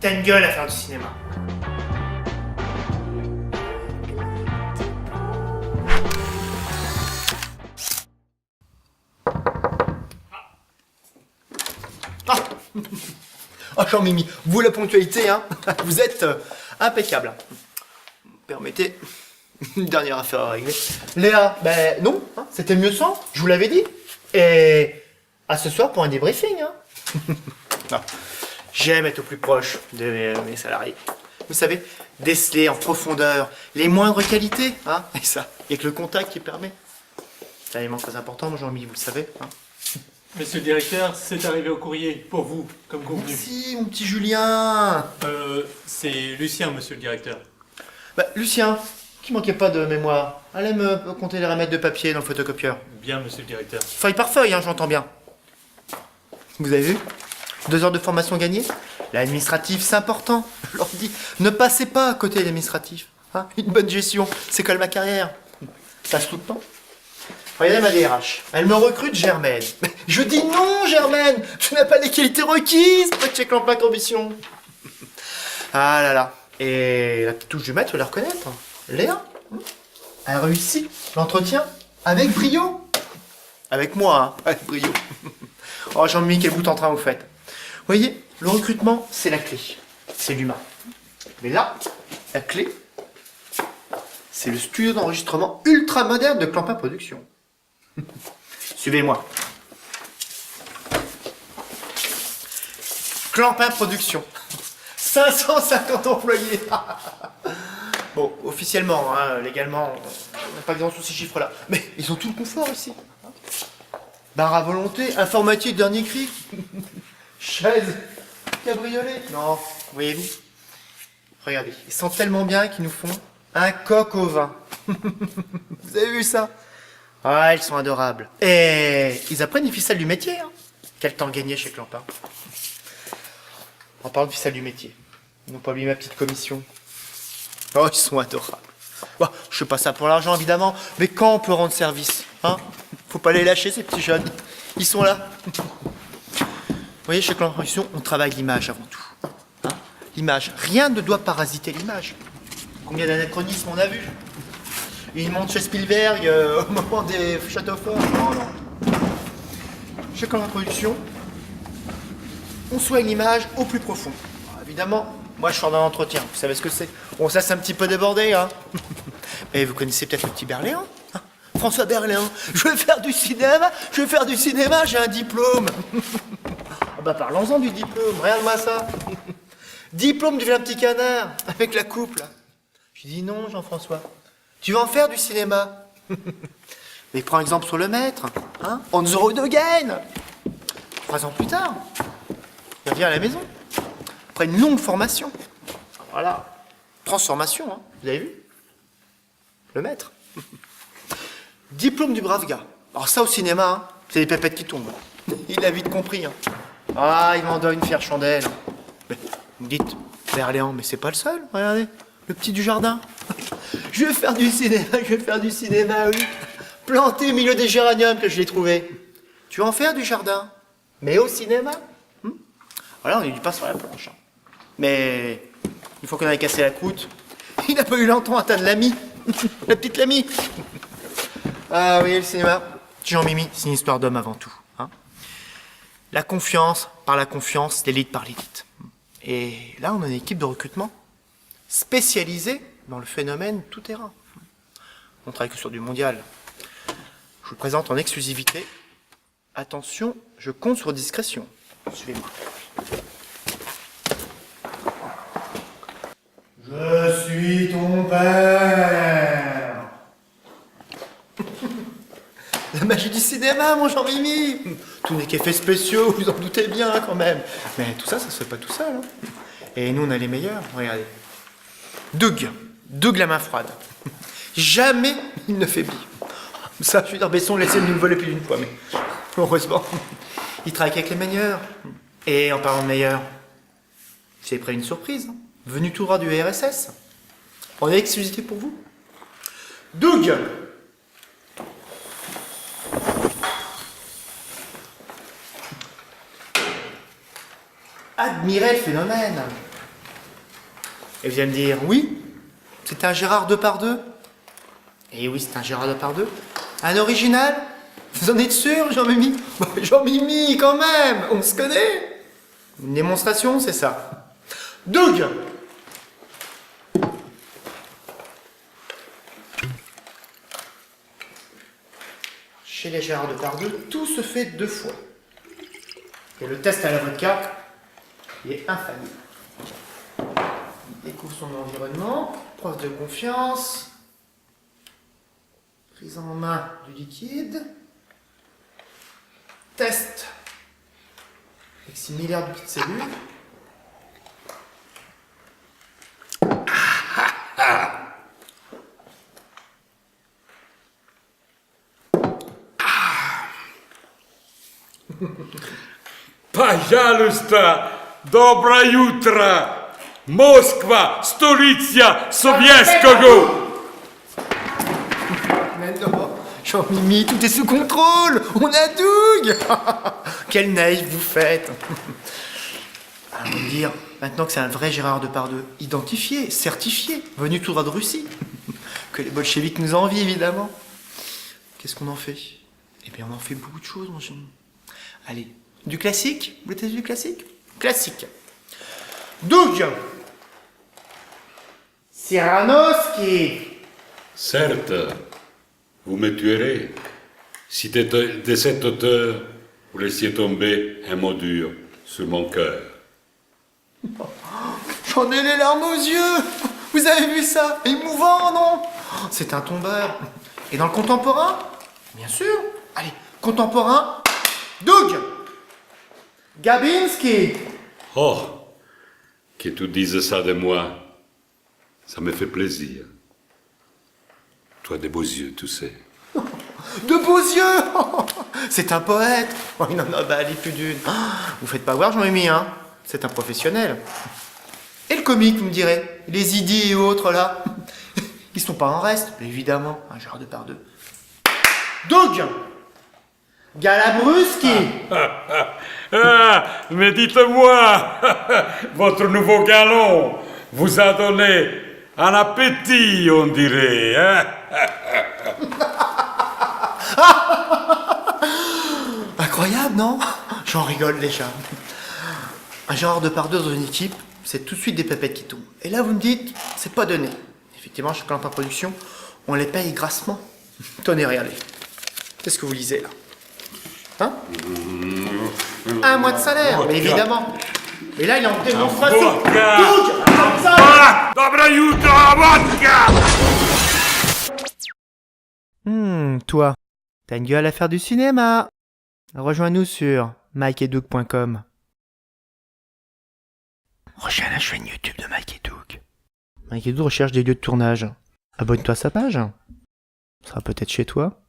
T'as une gueule à faire du cinéma. Ah oh, Jean-Mimi, vous la ponctualité, hein. Vous êtes impeccable. Permettez, une dernière affaire à régler. Léa, ben non, hein, c'était mieux sans, je vous l'avais dit. Et à ce soir pour un débriefing. Hein. Non. J'aime être au plus proche de mes salariés. Vous savez, déceler en profondeur les moindres qualités. Hein, et ça, il n'y a que le contact qui permet. C'est un élément très important, mon Jean-Mi, vous le savez. Hein. Monsieur le directeur, c'est arrivé au courrier, pour vous, comme convenu. Merci, mon petit Julien. C'est Lucien, monsieur le directeur. Bah, Lucien, qui manquait pas de mémoire, allez me compter les remèdes de papier dans le photocopieur. Bien, monsieur le directeur. Feuille par feuille, hein, j'entends bien. Vous avez vu 2 heures de formation gagnées. L'administratif, c'est important. Je leur dis, ne passez pas à côté de l'administratif. Hein, une bonne gestion, c'est comme ma carrière. Ça se tout le temps. Regardez ma DRH. Elle me recrute Germaine. Mais je dis non, Germaine. Tu n'as pas les qualités requises pour être chez Clampin Ambition. Ah là là. Et la petite touche du maître, je la reconnaître. Léa. Elle réussit l'entretien avec brio. Avec moi, hein, avec brio. Oh Jean-Mi, quel bout en train vous faites. Vous voyez, le recrutement, c'est la clé. C'est l'humain. Mais là, la clé, c'est le studio d'enregistrement ultra moderne de Clampin Productions. Suivez-moi. Clampin Productions. 550 employés. Bon, officiellement, hein, légalement, on n'a pas besoin sur ces chiffres-là. Mais ils ont tout le confort ici. Bar à volonté, informatique dernier cri. Chaise, cabriolet. Non, voyez-vous. Regardez, ils sentent tellement bien qu'ils nous font un coq au vin. Vous avez vu ça? Ah, ils sont adorables. Et ils apprennent les ficelles du métier. Hein. Quel temps gagné chez Clampin. En parlant de ficelles du métier, ils n'ont pas oublié ma petite commission. Oh, ils sont adorables. Bon, je fais pas ça pour l'argent, évidemment, mais quand on peut rendre service, hein, faut pas les lâcher, ces petits jeunes. Ils sont là. Vous voyez, chez Clampin Productions, on travaille l'image avant tout. Hein, l'image. Rien ne doit parasiter l'image. Combien d'anachronismes on a vu? Ils montent chez Spielberg au moment des châteaux forts. Non, non. Chez Clampin Productions, on soigne l'image au plus profond. Alors, évidemment, moi je sors d'un entretien, vous savez ce que c'est. Bon, ça c'est un petit peu débordé, hein. Mais vous connaissez peut-être le petit Berléand, hein, François Berléand. Je veux faire du cinéma, j'ai un diplôme. Ah bah parlons-en du diplôme, regarde-moi ça. Diplôme du vilain petit canard, avec la coupe là. Je dis non, Jean-François. Tu vas en faire du cinéma. Mais prends exemple sur le maître, hein, on the road again. 3 ans plus tard, il revient à la maison. Après une longue formation. Voilà. Transformation, hein. Vous avez vu? Le maître. Diplôme du brave gars. Alors ça au cinéma, hein, c'est des pépettes qui tombent. Il a vite compris. Hein. Ah, il m'en doit une fière chandelle. Mais vous me dites, Berléand, mais c'est pas le seul. Regardez, le petit du jardin. Je vais faire du cinéma, oui. Planté au milieu des géraniums que je l'ai trouvé. Tu vas en faire du jardin, mais au cinéma. Voilà, on est du pain sur la planche. Hein. Mais une fois qu'on avait cassé la croûte, il n'a pas eu longtemps à atteindre l'ami. La petite Lamy. Ah oui, le cinéma. Jean-Mimi, c'est une histoire d'homme avant tout. Hein. La confiance par la confiance, l'élite par l'élite. Et là, on a une équipe de recrutement spécialisée dans le phénomène tout-terrain. On travaille que sur du mondial. Je vous le présente en exclusivité. Attention, je compte sur discrétion. Suivez-moi. Je suis ton père. La magie du cinéma, mon Jean-Mimi. Tout n'est qu'effets spéciaux, vous en doutez bien quand même. Mais tout ça, ça se fait pas tout seul. Hein. Et nous, on a les meilleurs. Regardez. Doug la main froide. Jamais il ne faiblit. Ça, je suis dans Besson, laissez de nous le voler plus d'une fois, mais heureusement, il travaille avec les meilleurs. Et en parlant de meilleurs, j'ai pris une surprise. Hein. Venu tout droit du RSS. On a exclusivité pour vous. Doug. Admirez le phénomène. Et vous allez me dire, oui, c'est un Gérard Depardieu. Et oui, c'est un Gérard Depardieu. Un original? Vous en êtes sûr, Jean-Mimi? Jean-Mimi, quand même, on se connaît. Une démonstration, c'est ça. Doug! Chez les Gérard Depardieu, tout se fait 2 fois. Et le test à la vodka, il est infaillible. Il découvre son environnement, preuve de confiance, prise en main du liquide, test avec 6 milliards de petites cellules. Пожалуйста, доброе утро! Москва, столица советского! Mais non, Jean-Mimi, tout est sous contrôle. On a Doug. Quel naïf vous faites. Alors, on va me dire, maintenant que c'est un vrai Gérard Depardieu, identifié, certifié, venu tout droit de Russie, que les bolcheviks nous envient évidemment. Qu'est-ce qu'on en fait? Eh bien, on en fait beaucoup de choses, mon chéri. Allez, du classique? Vous voulez du classique? Classique. Doug Cyranoski. Certes, vous me tuerez si de cette hauteur vous laissiez tomber un mot dur sur mon cœur. J'en ai les larmes aux yeux. Vous avez vu ça? Émouvant, non? C'est un tombeur. Et dans le contemporain? Bien sûr. Allez, contemporain. Doug Gabinski. Oh, que tu dises ça de moi, ça me fait plaisir. Toi, des beaux yeux, tu sais. De beaux yeux. C'est un poète. Oh, il en a balayé plus d'une. Vous faites pas voir, Jean-Mimi, hein? C'est un professionnel. Et le comique, vous me direz? Les idées et autres, là? Ils sont pas en reste, évidemment. Un Gérard Depardieu. Doug Galabruski. Ah, mais dites-moi, votre nouveau galon vous a donné un appétit, on dirait, hein? Incroyable, non? J'en rigole déjà. Un Gérard Depardieu dans une équipe, c'est tout de suite des pépettes qui tombent. Et là, vous me dites, c'est pas donné. Effectivement, chez Clampin Production, on les paye grassement. Tenez, regardez. Qu'est-ce que vous lisez là? Hein? 1 mois de salaire, mais évidemment. Et là, il est en démonstration. Vodka. Doug, comme ça. Ah, доброе утро, vodka! Toi, t'as une gueule à faire du cinéma. Rejoins-nous sur mikeetdoug.com. Rejoins la chaîne YouTube de Mike et Doug. Mike et Doug recherche des lieux de tournage. Abonne-toi à sa page. Ça sera peut-être chez toi.